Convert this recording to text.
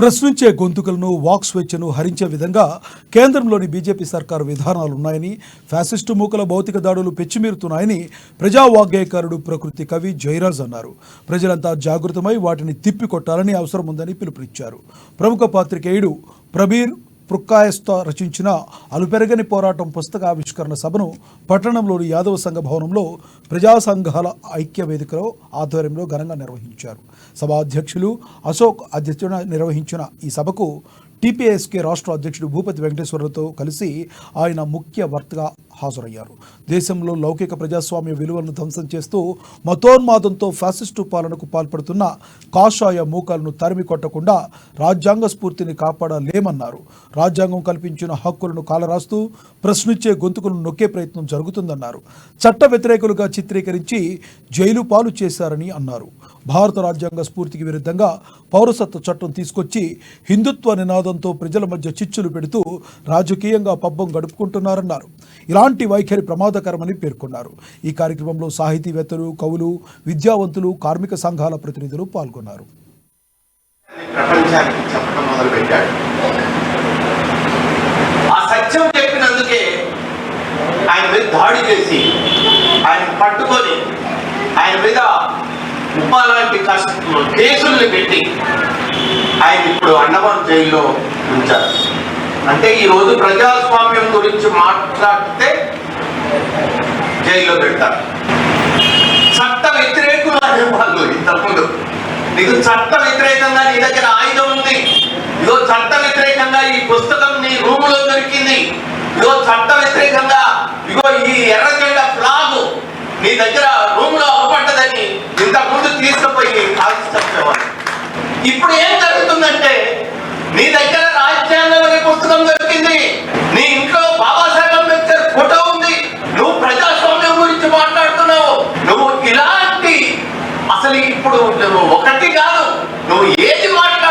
ప్రశ్నించే గొంతుకలను వాక్ స్వేచ్ఛను హరించే విధంగా కేంద్రంలోని బీజేపీ సర్కారు విధానాలున్నాయని, ఫ్యాసిస్టు మూకల భౌతిక దాడులు పెచ్చిమీరుతున్నాయని ప్రజావాగ్గేయకారుడు ప్రకృతి కవి జయరాజ్ అన్నారు. ప్రజలంతా జాగృతమై వాటిని తిప్పికొట్టాలని అవసరం ఉందని పిలుపునిచ్చారు. ప్రముఖ పాత్రికేయుడు ప్రబీర్ పుర్కాయస్త రచించిన అలుపెరగని పోరాటం పుస్తక ఆవిష్కరణ సభను పట్టణంలోని యాదవ సంఘ భవనంలో ప్రజా సంఘాల ఐక్య వేదికలో ఆధ్వర్యంలో ఘనంగా నిర్వహించారు. సభ అధ్యక్షులు అశోక్ అధ్యక్షతన నిర్వహించిన ఈ సభకు టీపీఎస్కే రాష్ట్ర అధ్యక్షుడు భూపతి వెంకటేశ్వరరావుతో కలిసి ఆయన ముఖ్య వక్తగా హాజరయ్యారు. దేశంలో లౌకిక ప్రజాస్వామ్య విలువలను ధ్వంసం చేస్తూ మతోన్మాదంతో ఫ్యాసిస్టు పాలనకు పాల్పడుతున్న కాషాయ మూకలను తరిమి కొట్టకుండా రాజ్యాంగ స్ఫూర్తిని కాపాడలేమన్నారు. రాజ్యాంగం కల్పించిన హక్కులను కాలరాస్తూ ప్రశ్నించే గొంతుకులను నొక్కే ప్రయత్నం జరుగుతుందన్నారు. చట్ట వ్యతిరేకులుగా చిత్రీకరించి జైలు పాలు చేశారని అన్నారు. భారత రాజ్యాంగ స్ఫూర్తికి విరుద్ధంగా పౌరసత్వ చట్టం తీసుకొచ్చి హిందుత్వ నినాదంతో ప్రజల మధ్య చిచ్చులు పెడుతూ రాజకీయంగా పబ్బం గడుపుకుంటున్నారన్నారు. ఇలాంటి వైఖరి ప్రమాదకరమని పేర్కొన్నారు. ఈ కార్యక్రమంలో సాహితీవేత్తలు, కవులు, విద్యావంతులు, కార్మిక సంఘాల ప్రతినిధులు పాల్గొన్నారు. ప్రపంచానికి చెప్పడం మొదలుపెట్టాడు. ఆ సత్యం చెప్పినందుకే ఆయన మీద దాడి చేసి ఆయన పట్టుకొని ఆయన మీద ముప్పాలాంటి కేసుల్ని పెట్టి ఆయన ఇప్పుడు అండమాన్ జైల్లో ఉంచారు. అంటే ఈరోజు ప్రజాస్వామ్యం గురించి మాట్లాడితే జైల్లో పెడతారు. చట్ట వ్యతిరేకులు అనే వాళ్ళు ఇంతకుముందు నీకు చట్ట వ్యతిరేకంగా నీ దగ్గర ఆయుధం ఉంది, ఇదో చట్ట వ్యతిరేకంగా ఈ పుస్తకం నీ రూమ్ లో దొరికింది, ఇదో చట్ట వ్యతిరేకంగా ఇగో ఈ ఎర్ర జెండా ఫ్లాగ్ నీ దగ్గర రూమ్ లో అవ్వబడ్డదని ఇంతకుముందు తీసుకుపోయి కాల్చి చెప్పేవాళ్ళు. ఇప్పుడు ఏం జరుగుతుందంటే నీ దగ్గర రాజ్యాంగం అనే పుస్తకం దొరికింది, నీ ఇంట్లో బాబాసాహెబ్ అంబేద్కర్ ఫోటో ఉంది, నువ్వు ప్రజాస్వామ్యం గురించి మాట్లాడుతున్నావు. నువ్వు ఇలాంటి అసలు ఇప్పుడు నువ్వు ఒకటి కాదు, నువ్వు ఏది మాట్లాడు